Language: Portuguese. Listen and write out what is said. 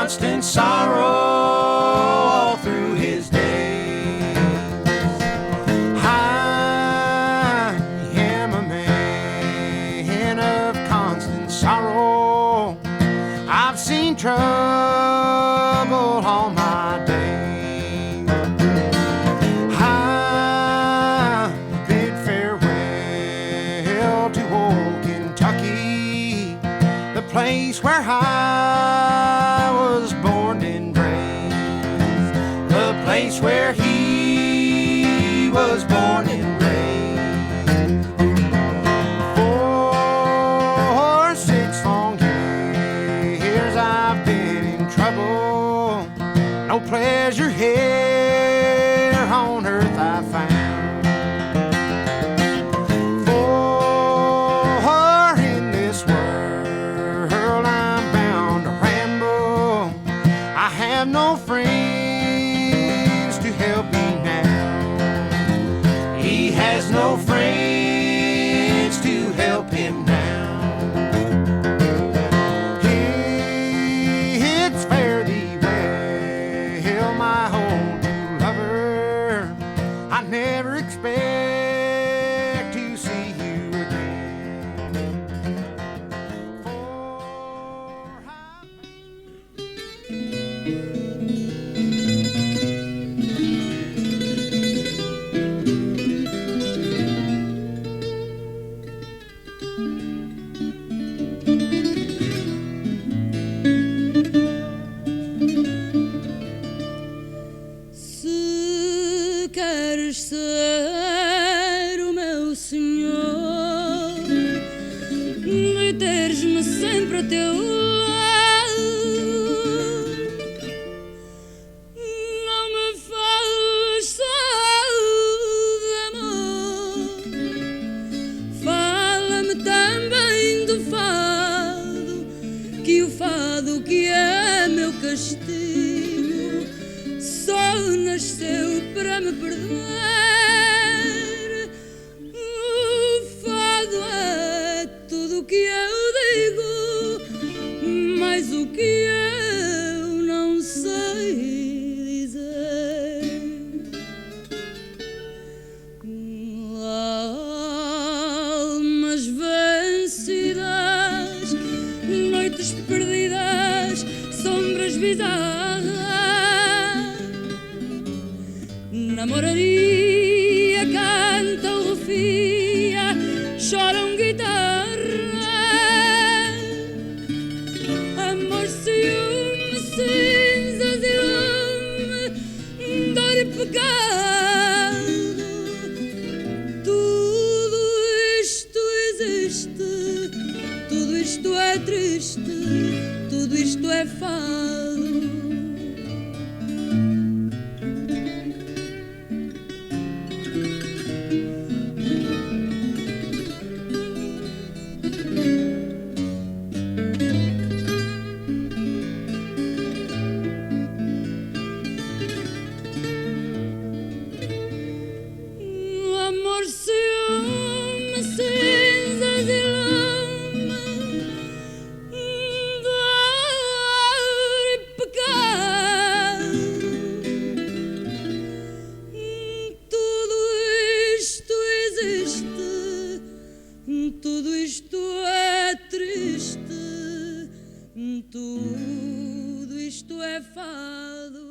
constant sorrow all through his days. I am a man of constant sorrow. I've seen trouble all my days. I bid farewell to old Kentucky, the place where I was born and raised, the place where he was born and raised. For 6 long years I've been in trouble, no pleasure here on earth I found. For in this world I'm bound to ramble, I have no friends to help me now. He has no friends to help him now. It's fare thee well, my old true lover. I never expect to see you again. For I've Se queres ser o meu senhor e teres-me sempre a teu lado, não me fales só de amor, fala-me também do fado, que o fado que é meu castigo só nasceu para me perdoar. O fado é tudo o que eu digo, mas o que eu não sei dizer. Almas vencidas, noites perdidas, sombras bizarras. Namoraria, canta o refia, choram guitarra. Amor, ciúme, cinzas e lume, dor e pecado. Tudo isto existe, tudo isto é triste, tudo isto é fado. Amor, ciúme, cinzas e lume, dor e pecado. Tudo isto existe, tudo isto é triste, tudo isto é fado.